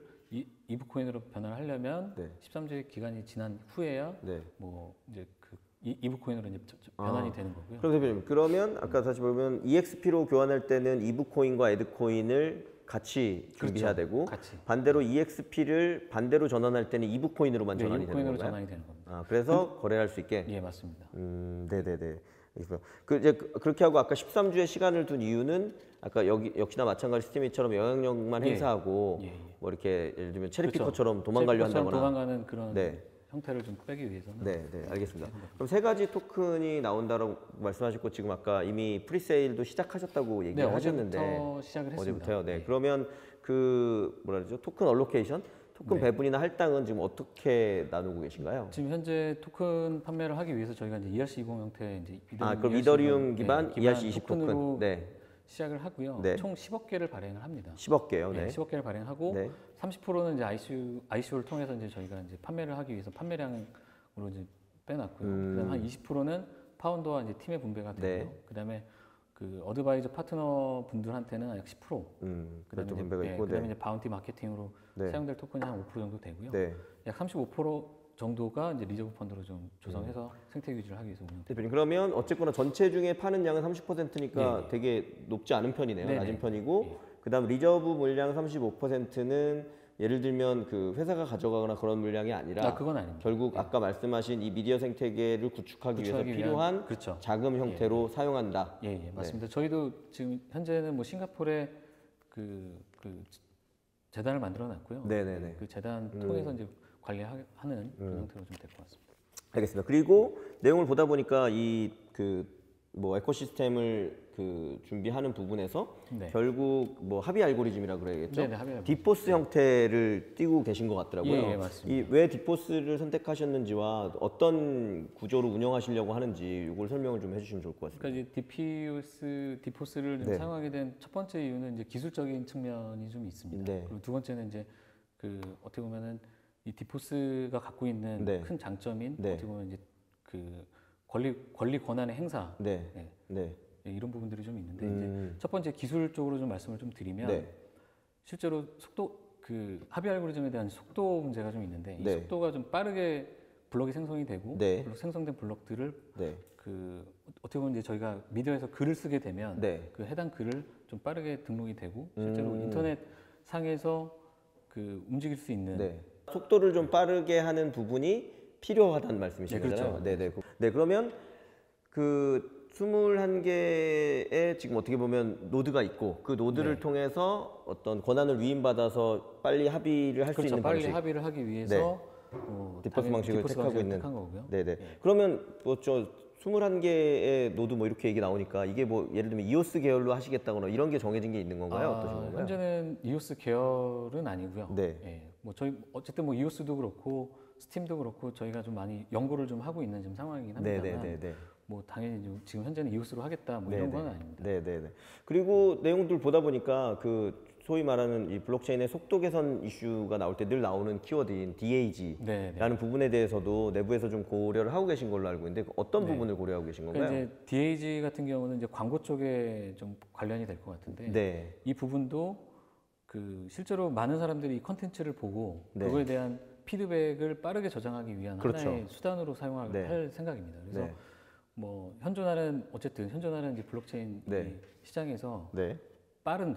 이브 코인으로 변환을 하려면 네. 13주의 기간이 지난 후에야 네. 뭐 이제 그 이브 코인으로 이제 변환이 되는 거고요. 그럼 대표님, 그러면 아까 다시 보면 EXP로 교환할 때는 이브코인과 에드코인을 같이 준비해야 그렇죠. 되고 같이. 반대로 EXP를 반대로 전환할 때는 이브코인으로만 네, 전환이 이브 되는 코인으로 건가요? 전환이 되는 겁니다. 아, 그래서 거래할 수 있게. 예, 맞습니다. 네네네. 알겠고요. 그 이제 그렇게 하고 아까 13주의 시간을 둔 이유는 아까 여기 역시나 마찬가지 스티미처럼 영향력만 예. 행사하고 예, 예. 뭐 이렇게 예를 들면 그렇죠. 체리피커처럼 도망가려 체리피커처럼 한다거나. 도망가는 그런 네. 형태를 좀 빼기 위해서는 네, 네, 알겠습니다. 그럼 세 가지 토큰이 나온다고 말씀하셨고 지금 아까 이미 프리세일도 시작하셨다고 네, 얘기를 하셨는데 어제부터 시작을 했습니다. 어제부터요. 네. 그러면 그 뭐라 그러죠? 토큰 얼로케이션, 토큰 네. 배분이나 할당은 지금 어떻게 나누고 계신가요? 지금 현재 토큰 판매를 하기 위해서 저희가 이제 ERC20 형태 이제 아, 그럼 이더리움 기반 네, ERC20 토큰으로 토큰. 네. 시작을 하고요. 네. 총 10억 개를 발행을 합니다. 10억 개요. 네, 네. 10억 개를 발행하고 네. 30%는 이제 ICO를 통해서 이제 저희가 이제 판매를 하기 위해서 판매량으로 이제 빼놨고요. 그다음 한 20%는 파운더와 이제 팀의 분배가 되고요. 네. 그다음에 그 어드바이저 파트너 분들한테는 약 10%. 그것도 그다음에 이제, 분배가 있고. 그다음에 네. 이제 바운티 마케팅으로 네. 사용될 토큰이 한 5% 정도 되고요. 네. 약 35% 정도가 이제 리저브 펀드로 좀 조성해서 생태 유지를 하기 위해서 운영. 대표님, 그러면 어쨌거나 전체 중에 파는 양은 30%니까 예, 예. 되게 높지 않은 편이네요. 네네. 낮은 편이고 예. 그다음 리저브 물량 35%는 예를 들면 그 회사가 가져가거나 그런 물량이 아니라 그건 아닙니다. 결국 아까 말씀하신 이 미디어 생태계를 구축하기 위해서 구축하기 위한, 필요한 그렇죠. 자금 형태로 사용한다. 예, 예, 맞습니다. 저희도 지금 현재는 뭐 싱가포르에 그 재단을 만들어 놨고요. 네네네. 그 재단 통해서 이제 관리하는 그런 형태로 좀 될 것 같습니다. 알겠습니다. 그리고 내용을 보다 보니까 이 그 뭐 에코시스템을 그 준비하는 부분에서 네. 결국 뭐 합의 알고리즘이라 그래야겠죠. 네네, 합의 알고리즘. 디포스 형태를 띄고 계신 것 같더라고요. 예, 예, 맞습니다. 이 왜 디포스를 선택하셨는지와 어떤 구조로 운영하시려고 하는지 이걸 설명을 좀 해주시면 좋을 것 같습니다. 그러니까 이제 디포스를 좀 네. 사용하게 된 첫 번째 이유는 이제 기술적인 측면이 좀 있습니다. 네. 그리고 두 번째는 이제 그 어떻게 보면은 이 디포스가 갖고 있는 네. 큰 장점인 네. 어떻게 보면 이제 그 권리 권한의 행사 네, 네. 네, 네, 이런 부분들이 좀 있는데 이제 첫 번째 기술적으로 좀 말씀을 좀 드리면 네. 실제로 그 합의 알고리즘에 대한 속도 문제가 좀 있는데 이 네. 속도가 좀 빠르게 블럭이 생성이 되고 네. 생성된 블럭들을 네, 그 어떻게 보면 이제 저희가 미디어에서 글을 쓰게 되면 네. 그 해당 글을 좀 빠르게 등록이 되고 실제로 인터넷 상에서 그 움직일 수 있는 네. 속도를 좀 빠르게 하는 부분이 필요하다는 말씀이신 네, 그렇죠. 거잖아요. 네, 네. 네, 그러면 그 21개의 지금 어떻게 보면 노드가 있고 그 노드를 네. 통해서 어떤 권한을 위임받아서 빨리 합의를 할 수 그렇죠. 있는 빨리 방식. 합의를 하기 위해서 네. 당연히 디포스 방식을 디포스 택하고 방식을 있는. 택한 거고요. 네네. 그러면 뭐 저 21개의 노드 뭐 이렇게 얘기 나오니까 이게 뭐 예를 들면 이오스 계열로 하시겠다거나 이런 게 정해진 게 있는 건가요? 어떠신 건가요? 현재는 이오스 계열은 아니고요. 네. 예, 뭐 저희 어쨌든 뭐 이오스도 그렇고 스팀도 그렇고 저희가 좀 많이 연구를 좀 하고 있는 지금 상황이긴 합니다만 네네네네. 뭐 당연히 지금 현재는 이오스로 하겠다 뭐 이런 건 아닙니다. 네네네. 그리고 내용들 보다 보니까 그 소위 말하는 이 블록체인의 속도 개선 이슈가 나올 때 늘 나오는 키워드인 DAG라는 네네. 부분에 대해서도 내부에서 좀 고려를 하고 계신 걸로 알고 있는데 어떤 부분을 고려하고 계신 건가요? 그러니까 이제 DAG 같은 경우는 이제 광고 쪽에 좀 관련이 될 것 같은데 네. 이 부분도 그 실제로 많은 사람들이 이 컨텐츠를 보고 네. 그거에 대한 피드백을 빠르게 저장하기 위한 그렇죠. 하나의 수단으로 사용할 네. 생각입니다. 그래서 네. 뭐 현존하는 이제 블록체인 네. 이 시장에서 네.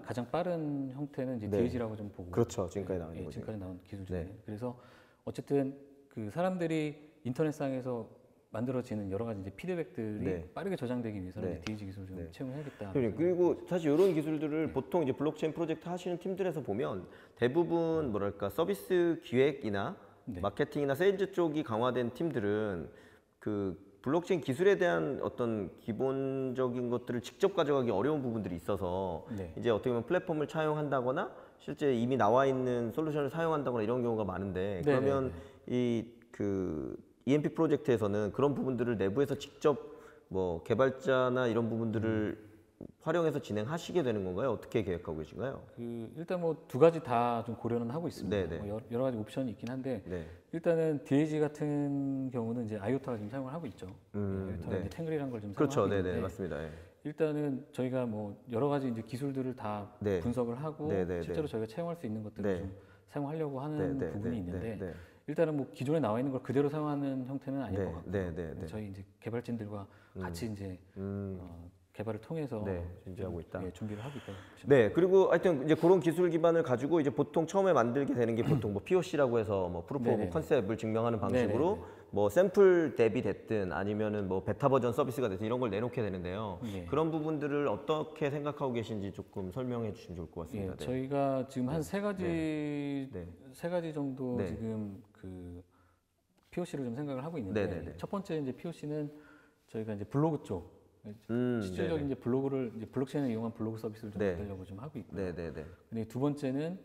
가장 빠른 형태는 이제 네. DAG라고 좀 보고 그렇죠. 지금까지 나온 거죠. 지금까지 나온 기술 중에 네. 그래서 어쨌든 그 사람들이 인터넷상에서 만들어지는 여러 가지 이제 피드백들이 네. 빠르게 저장되기 위해서는 네. 이제 DAG 기술을 좀 네. 채용해야겠다. 그리고 사실 이런 기술들을 보통 이제 블록체인 프로젝트 하시는 팀들에서 보면 대부분 뭐랄까 서비스 기획이나 네. 마케팅이나 세일즈 쪽이 강화된 팀들은 그 블록체인 기술에 대한 어떤 기본적인 것들을 직접 가져가기 어려운 부분들이 있어서 네. 이제 어떻게 보면 플랫폼을 차용한다거나 실제 이미 나와 있는 솔루션을 사용한다거나 이런 경우가 많은데 네, 그러면 이 그 EMP 프로젝트에서는 그런 부분들을 내부에서 직접 뭐 개발자나 이런 부분들을 활용해서 진행하시게 되는 건가요? 어떻게 계획하고 계신가요? 그 일단 뭐 두 가지 다 좀 고려는 하고 있습니다. 네, 네. 뭐 여러 가지 옵션이 있긴 한데 네. 일단은 DAG 같은 경우는 이제 아이오타가 지금 사용을 하고 있죠. 아이오타가 네. 이제 탱글이라는 걸 좀 그렇죠. 사용하고 네, 있는데 네, 맞습니다. 예. 일단은 저희가 뭐 여러 가지 이제 기술들을 다 네. 분석을 하고 네, 네, 실제로 네. 저희가 채용할 수 있는 것들을 네. 좀 사용하려고 하는 네, 네, 부분이 네, 있는데 네, 네. 일단은 뭐 기존에 나와 있는 걸 그대로 사용하는 형태는 아닐 네, 것 같고요. 네, 네, 네. 저희 이제 개발진들과 같이 이제 개발을 통해서 네, 준비하고 있다. 예, 준비를 하고 있다고 보시면 네, 그리고 하여튼 이제 그런 기술 기반을 가지고 이제 보통 처음에 만들게 되는 게 보통 뭐 POC라고 해서 뭐 프루프 오브 네네네. 컨셉을 증명하는 방식으로 네네네. 뭐 샘플 대비 됐든 아니면은 뭐 베타 버전 서비스가 됐든 이런 걸 내놓게 되는데요. 예. 그런 부분들을 어떻게 생각하고 계신지 조금 설명해 주시면 좋을 것 예, 같습니다. 네. 저희가 지금 한 세 가지 네. 세 가지 정도 네. 지금 그 POC를 좀 생각을 하고 있는데 네네네. 첫 번째 이제 POC는 저희가 이제 블로그 쪽 실질적인 네네. 이제 블로그를 이제 블록체인을 이용한 블로그 서비스를 좀 네. 만들려고 좀 하고 있고요. 네, 네, 네. 근데 두 번째는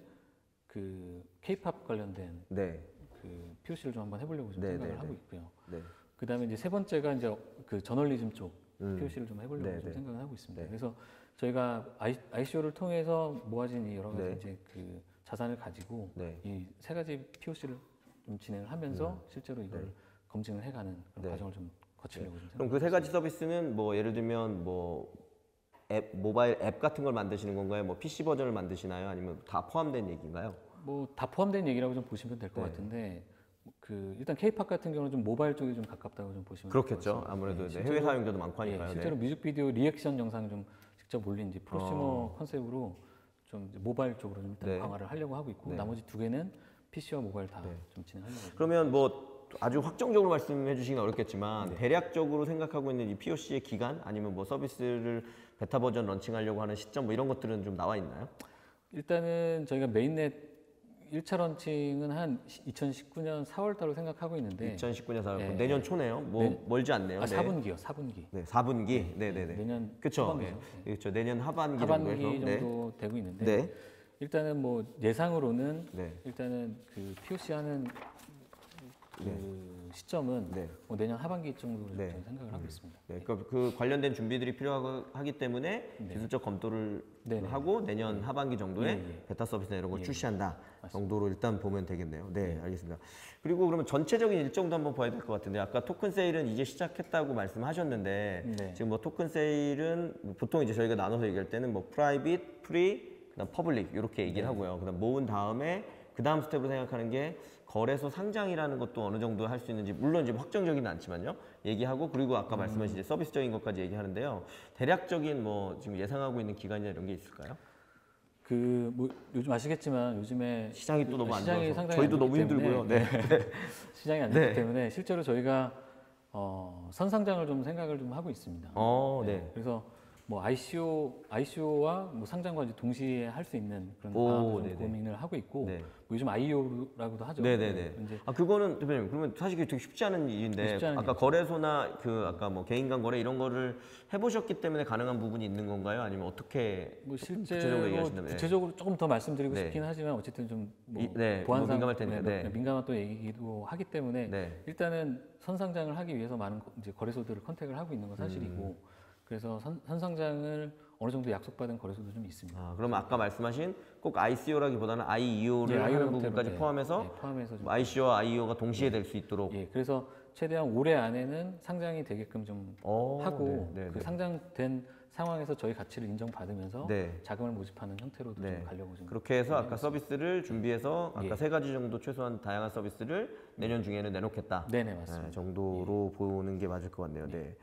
그 K-팝 관련된 네. 그 POC를 좀 한번 해보려고 좀 네, 생각을 네, 하고 네. 있고요. 네. 그 다음에 이제 세 번째가 이제 그 저널리즘 쪽 POC를 좀 해보려고 네, 좀 네. 생각을 하고 있습니다. 네. 그래서 저희가 ICO를 통해서 모아진 이 여러 가지 네. 이제 그 자산을 가지고 네. 이 세 가지 POC를 좀 진행을 하면서 실제로 이걸 검증을 해가는 그런 네. 과정을 좀 거치려고 좀 그럼 그 세 가지 서비스는 뭐 예를 들면 뭐 앱, 모바일 앱 같은 걸 만드시는 건가요? 뭐 PC 버전을 만드시나요? 아니면 다 포함된 얘기인가요? 뭐 다 포함된 얘기라고 좀 보시면 될 것 네. 같은데 그 일단 K-팝 같은 경우는 좀 모바일 쪽이 좀 가깝다고 좀 보시면 그렇겠죠. 될것 같습니다. 아무래도 네, 네, 실제로- 해외 사용자도 많고 하니까요. 예, 실제로 네. 뮤직비디오 리액션 영상 좀 직접 올린 이제 프로슈머 컨셉으로 좀 이제 모바일 쪽으로 좀 일단 네. 강화를 하려고 하고 있고 네. 나머지 두 개는 PC와 모바일 다 좀 진행하려고. 그러면 뭐 아주 확정적으로 말씀해 주시긴 어렵겠지만 네. 대략적으로 생각하고 있는 이 POC의 기간 아니면 뭐 서비스를 베타 버전 런칭하려고 하는 시점 뭐 이런 것들은 좀 나와 있나요? 일단은 저희가 메인넷 1차 런칭은 한 2019년 4월 달로 생각하고 있는데 2019년 4월 네. 내년 초네요. 뭐 네. 멀지 않네요. 네. 4분기요, 4분기. 네, 4분기. 네, 네, 네. 내년 그렇죠. 후반기죠. 그렇죠. 내년 하반기 하반기 정도에서. 정도 되고 있는데 네. 일단은 뭐 예상으로는 네. 일단은 그 POC 하는 그 네. 시점은 네. 뭐 내년 하반기 정도로 네. 저는 생각을 하고 있습니다. 네, 그러니까 그 관련된 준비들이 필요하기 때문에 네. 기술적 검토를 네네. 하고 내년 하반기 정도에 예, 예. 베타 서비스나 이런 걸 예, 출시한다 정도로 일단 보면 되겠네요. 네, 네. 알겠습니다. 그리고 그러면 전체적인 일정도 한번 봐야 될 것 같은데 아까 토큰 세일은 이제 시작했다고 말씀하셨는데 네. 지금 뭐 토큰 세일은 뭐 보통 이제 저희가 나눠서 얘기할 때는 뭐 프라이빗, 프리, 그다음 퍼블릭 이렇게 얘기를 하고요. 그다음 모은 다음에 그다음 스텝으로 생각하는 게 거래소 상장이라는 것도 어느 정도 할 수 있는지 물론 지금 확정적이는 않지만요 얘기하고 그리고 아까 말씀하신 이제 서비스적인 것까지 얘기하는데요 대략적인 뭐 지금 예상하고 있는 기간이나 이런 게 있을까요? 그 뭐 요즘 아시겠지만 요즘에 시장이 또 너무 안 시장이 좋아서 상당히 저희도 안 너무 좋기 힘들고요. 때문에, 네. 시장이 안 좋기 네. 때문에 실제로 저희가 선상장을 좀 생각을 좀 하고 있습니다. 네. 그래서 뭐 ICO와 뭐 상장과 이제 동시에 할 수 있는 그런 오, 방안을 좀 네네. 고민을 하고 있고 네. 뭐 요즘 IO라고도 하죠. 네네네. 이제 아 그거는 대표님 그러면 사실 그게 되게 쉽지 않은 일인데 쉽지 않은 아까 거래소나 그 아까 뭐 개인 간 거래 이런 거를 해보셨기 때문에 가능한 부분이 있는 건가요? 아니면 어떻게 뭐 구체적으로 실제로 얘기하신다면 네. 구체적으로 조금 더 말씀드리고 네. 싶긴 하지만 어쨌든 좀뭐 네, 뭐 보안상 민감할 테니까. 네. 민감한 또 얘기도 하기 때문에 네. 일단은 선상장을 하기 위해서 많은 이제 거래소들을 컨택을 하고 있는 건 사실이고 그래서 선상장을 어느 정도 약속받은 거래소도 좀 있습니다. 아, 그러면 아까 말씀하신 꼭 ICO라기보다는 IEO를 네, 하는 IO 부분까지 형태로, 포함해서 네, 포함해서 좀 ICO와 IEO가 동시에 될 수 있도록 예, 그래서 최대한 올해 안에는 상장이 되게끔 좀 하고 네, 네, 그 네. 상장된 상황에서 저희 가치를 인정받으면서 네. 자금을 모집하는 형태로도 네. 좀 가려고 좀 그렇게 해서 아까 서비스를 준비해서 아까 예. 세 가지 정도 최소한 다양한 서비스를 내년 중에는 내놓겠다. 네네 맞습니다. 네, 정도로 보는 게 맞을 것 같네요. 네.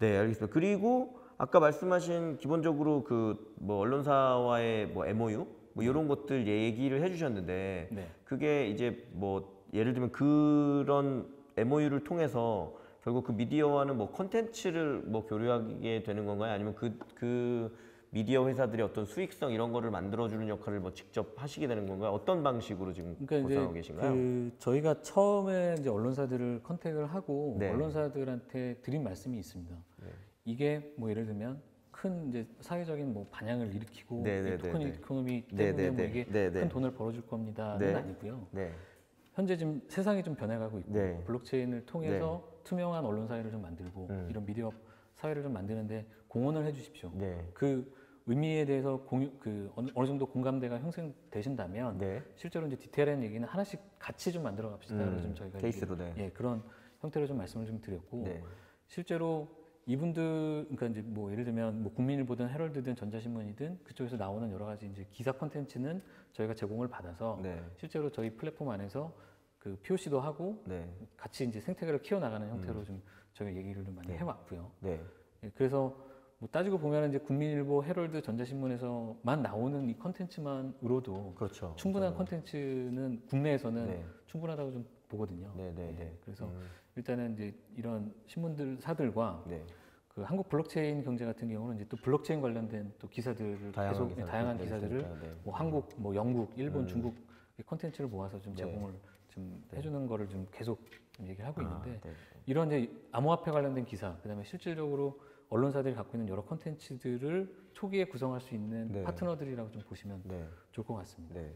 네, 알겠습니다. 그리고 아까 말씀하신 기본적으로 그 뭐 언론사와의 뭐 MOU 뭐 이런 것들 얘기를 해주셨는데 네. 그게 이제 뭐 예를 들면 그런 MOU를 통해서 결국 그 미디어와는 뭐 콘텐츠를 뭐 교류하게 되는 건가요? 아니면 그 미디어 회사들이 어떤 수익성 이런 거를 만들어주는 역할을 뭐 직접 하시게 되는 건가요? 어떤 방식으로 지금 그러니까 구상하고 이제 계신가요? 저희가 처음에 이제 언론사들을 컨택을 하고 네. 언론사들한테 드린 말씀이 있습니다. 네. 이게 뭐 예를 들면 큰 이제 사회적인 뭐 반향을 일으키고 네, 네, 토큰 네, 이코노미 네, 때문에 네, 뭐 네, 이게 네, 네. 큰 돈을 벌어줄 겁니다는 네. 아니고요. 네. 현재 지금 세상이 좀 변해가고 있고 네. 블록체인을 통해서 투명한 언론 사회를 좀 만들고 이런 미디어 사회를 좀 만드는데 공헌을 해주십시오. 네. 그 의미에 대해서 어느 정도 공감대가 형성되신다면 네. 실제로 이제 디테일한 얘기는 하나씩 같이 좀 만들어 갑시다. 그래서 좀 저희가 케이스로, 이게, 네. 그런 형태로 좀 말씀을 좀 드렸고 네. 실제로 이분들 그러니까 이제 뭐 예를 들면 뭐 국민일보든 헤럴드든 전자신문이든 그쪽에서 나오는 여러 가지 이제 기사 콘텐츠는 저희가 제공을 받아서 네. 실제로 저희 플랫폼 안에서 그 POC도 하고 네. 같이 이제 생태계를 키워나가는 형태로 좀 저희가 얘기를 좀 많이 해왔고요. 네. 예, 그래서 뭐 따지고 보면 이제 국민일보, 헤럴드, 전자신문에서만 나오는 이 컨텐츠만으로도 그렇죠. 충분한 컨텐츠는 국내에서는 네. 충분하다고 좀 보거든요. 네, 네, 네. 그래서 일단은 이제 이런 신문사들과 네. 그 한국 블록체인 경제 같은 경우는 이제 또 블록체인 관련된 또 기사들을 계속 다양한 기사들을 네. 뭐 한국, 뭐 영국, 일본, 중국 콘텐츠를 모아서 좀 네. 제공을 좀 해주는 거를 좀 계속 좀 얘기를 하고 있는데 네. 이런 이제 암호화폐 관련된 기사, 그다음에 실질적으로 언론사들이 갖고 있는 여러 콘텐츠들을 초기에 구성할 수 있는 네. 파트너들이라고 좀 보시면 네. 좋을 것 같습니다. 네.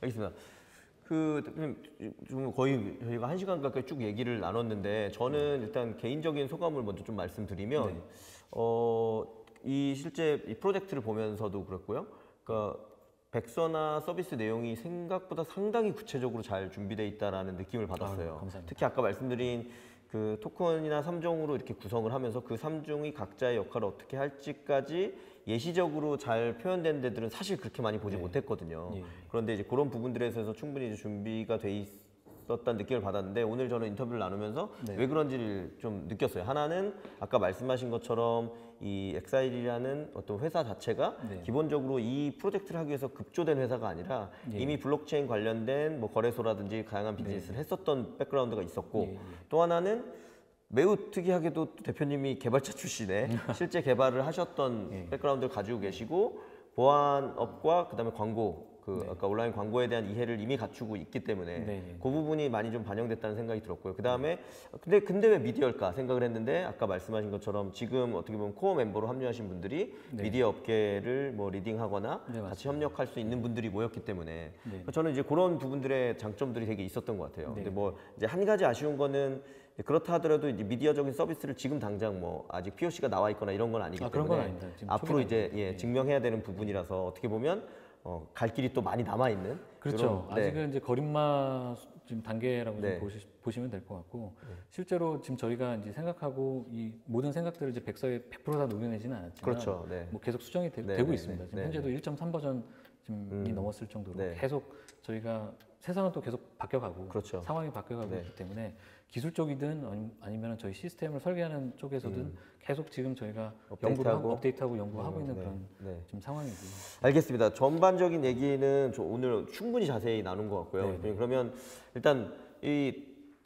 알겠습니다. 그 대표님 좀 거의 저희가 1시간 가까이 쭉 얘기를 나눴는데 저는 일단 개인적인 소감을 먼저 좀 말씀드리면 네. 이 실제 이 프로젝트를 보면서도 그렇고요. 그러니까 백서나 서비스 내용이 생각보다 상당히 구체적으로 잘 준비되어 있다라는 느낌을 받았어요. 감사합니다. 특히 아까 말씀드린 그 토큰이나 3종으로 이렇게 구성을 하면서 그 3종이 각자의 역할을 어떻게 할지까지 예시적으로 잘 표현된 데들은 사실 그렇게 많이 보지 못했거든요. 예. 그런데 이제 그런 부분들에 있어서 충분히 이제 준비가 돼 있었다는 느낌을 받았는데 오늘 저는 인터뷰를 나누면서 네. 왜 그런지를 좀 느꼈어요. 하나는 아까 말씀하신 것처럼 이 엑사일이라는 어떤 회사 자체가 네. 기본적으로 이 프로젝트를 하기 위해서 급조된 회사가 아니라 예. 이미 블록체인 관련된 뭐 거래소라든지 다양한 비즈니스를 했었던 백그라운드가 있었고 예. 또 하나는 매우 특이하게도 대표님이 개발자 출신에 실제 개발을 하셨던 백그라운드를 가지고 계시고 보안업과 그다음에 광고 아까 온라인 광고에 대한 이해를 이미 갖추고 있기 때문에 네. 그 부분이 많이 좀 반영됐다는 생각이 들었고요. 그다음에 근데 왜 미디어일까 생각을 했는데 아까 말씀하신 것처럼 지금 어떻게 보면 코어 멤버로 합류하신 분들이 미디어 업계를 뭐 리딩하거나 네, 같이 협력할 수 있는 분들이 모였기 때문에 네. 그러니까 저는 이제 그런 부분들의 장점들이 되게 있었던 것 같아요. 네. 근데 뭐 이제 한 가지 아쉬운 거는 그렇다 하더라도 이제 미디어적인 서비스를 지금 당장 뭐 아직 POC가 나와 있거나 이런 건 아니기 그런 때문에 건 아닙니다. 지금 앞으로 초기 이제 단계입니다. 증명해야 되는 부분이라서 어떻게 보면 갈 길이 또 많이 남아 있는 그렇죠. 그런, 네. 아직은 이제 거림마 지금 단계라고 네. 좀 보시면 될 것 같고 실제로 지금 저희가 이제 생각하고 이 모든 생각들을 이제 백서에 100%다 녹여내지는 않았지만 그렇죠. 네. 뭐 계속 수정이 네, 되고 네, 있습니다. 네, 지금 네, 현재도 1.3 버전이 넘었을 정도로 네. 계속 저희가 세상은 또 계속 바뀌어가고 그렇죠. 상황이 바뀌어가고 네. 있기 때문에 기술 쪽이든 아니면 저희 시스템을 설계하는 쪽에서든 계속 지금 저희가 업데이트하고 연구하고 있는 네, 그런 네. 지금 상황이고요. 알겠습니다. 전반적인 얘기는 저 오늘 충분히 자세히 나눈 것 같고요. 네. 그러면 일단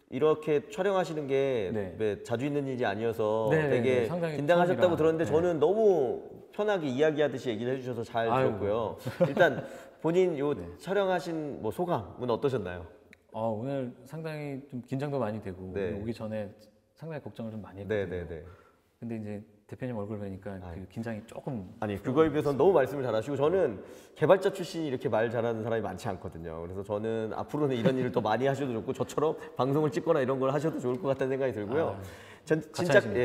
이렇게 촬영하시는 게 네. 왜 자주 있는 일이 아니어서 네, 되게 네, 상당히 긴장하셨다고 처음이라. 들었는데 네. 저는 너무 편하게 이야기하듯이 얘기를 해주셔서 잘 아유. 들었고요. 일단 본인 촬영하신 뭐 소감은 어떠셨나요? 오늘 상당히 좀 긴장도 많이 되고 네. 오기 전에 상당히 걱정을 좀 많이 했거든요. 네네네. 근데 이제 대표님 얼굴 보니까 그 긴장이 조금 아니 그거에 비해서는 너무 말씀을 잘하시고 저는 개발자 출신이 이렇게 말 잘하는 사람이 많지 않거든요. 그래서 저는 앞으로는 이런 일을 더 많이 하셔도 좋고 저처럼 방송을 찍거나 이런 걸 하셔도 좋을 것 같다는 생각이 들고요.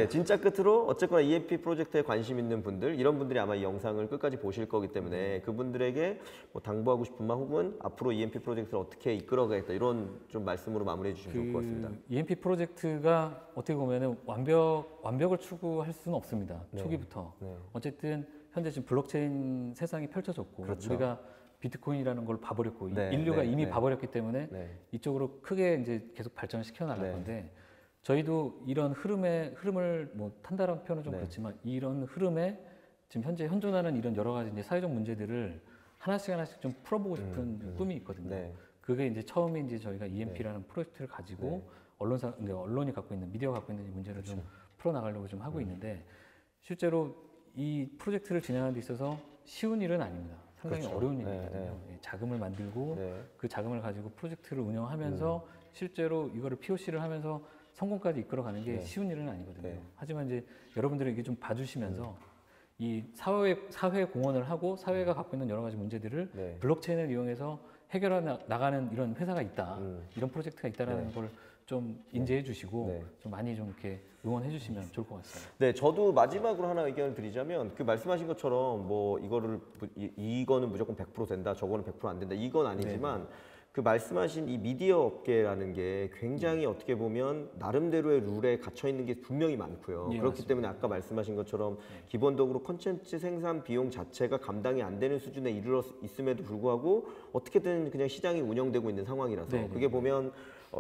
진짜 끝으로 어쨌거나 EMP 프로젝트에 관심 있는 분들 이런 분들이 아마 이 영상을 끝까지 보실 거기 때문에 그분들에게 뭐 당부하고 싶은 말 혹은 앞으로 EMP 프로젝트를 어떻게 이끌어가겠다 이런 좀 말씀으로 마무리해 주시면 좋을 것 같습니다. EMP 프로젝트가 어떻게 보면은 완벽을 추구할 수는 없습니다. 네. 초기부터. 네. 어쨌든 현재 지금 블록체인 세상이 펼쳐졌고 그렇죠. 우리가 비트코인이라는 걸 봐버렸고 네, 인류가 네, 이미 네. 봐버렸기 때문에 네. 이쪽으로 크게 이제 계속 발전을 시켜 나갈 네. 건데 저희도 이런 흐름을 뭐 탄다라는 표현은 좀 네. 그렇지만 이런 흐름에 지금 현재 현존하는 이런 여러 가지 이제 사회적 문제들을 하나씩 좀 풀어보고 싶은 꿈이 있거든요. 네. 그게 이제 처음에 이제 저희가 EMP라는 프로젝트를 가지고 언론사, 근데 언론이 갖고 있는 미디어가 갖고 있는 이 문제를 좀 풀어나가려고 좀 하고 있는데 실제로 이 프로젝트를 진행하는 데 있어서 쉬운 일은 아닙니다. 상당히 그렇죠. 어려운 네, 일이거든요. 예, 자금을 만들고 네. 그 자금을 가지고 프로젝트를 운영하면서 실제로 이거를 POC를 하면서 성공까지 이끌어가는 게 네. 쉬운 일은 아니거든요. 네. 하지만 이제 여러분들이 이게 좀 봐주시면서 이 사회 공헌을 하고 사회가 갖고 있는 여러 가지 문제들을 네. 블록체인을 이용해서 해결해 나가는 이런 회사가 있다, 네. 이런 프로젝트가 있다라는 걸 좀 인지해 주시고 네. 좀 많이 좀 이렇게 응원해 주시면 좋을 것 같습니다. 네, 저도 마지막으로 하나 의견을 드리자면 그 말씀하신 것처럼 뭐 이거는 무조건 100% 된다, 저거는 100%안 된다, 이건 아니지만 그 말씀하신 이 미디어 업계라는 게 굉장히 어떻게 보면 나름대로의 룰에 갇혀 있는 게 분명히 많고요. 예, 그렇기 맞습니다. 때문에 아까 말씀하신 것처럼 기본적으로 콘텐츠 생산 비용 자체가 감당이 안 되는 수준에 이르러 있음에도 불구하고 어떻게든 그냥 시장이 운영되고 있는 상황이라서 네, 네, 그게 보면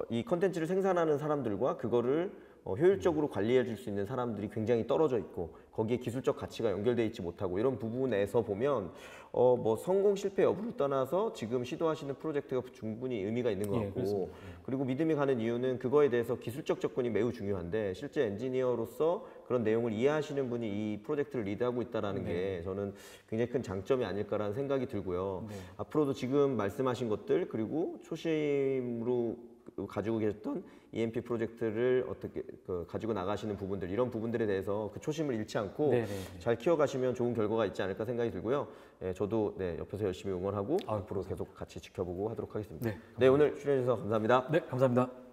이 콘텐츠를 생산하는 사람들과 그거를 효율적으로 관리해 줄 수 있는 사람들이 굉장히 떨어져 있고 거기에 기술적 가치가 연결돼 있지 못하고 이런 부분에서 보면 뭐 성공 실패 여부를 떠나서 지금 시도하시는 프로젝트가 충분히 의미가 있는 것 예, 같고 그렇습니다. 그리고 믿음이 가는 이유는 그거에 대해서 기술적 접근이 매우 중요한데 실제 엔지니어로서 그런 내용을 이해하시는 분이 이 프로젝트를 리드하고 있다는 게 저는 굉장히 큰 장점이 아닐까라는 생각이 들고요. 네. 앞으로도 지금 말씀하신 것들 그리고 초심으로 가지고 계셨던 EMP 프로젝트를 어떻게 가지고 나가시는 부분들 이런 부분들에 대해서 그 초심을 잃지 않고 네, 네, 잘 키워가시면 좋은 결과가 있지 않을까 생각이 들고요. 저도 옆에서 열심히 응원하고 아유, 앞으로 계속 같이 지켜보고 하도록 하겠습니다. 네, 네, 오늘 출연해 주셔서 감사합니다. 네, 감사합니다.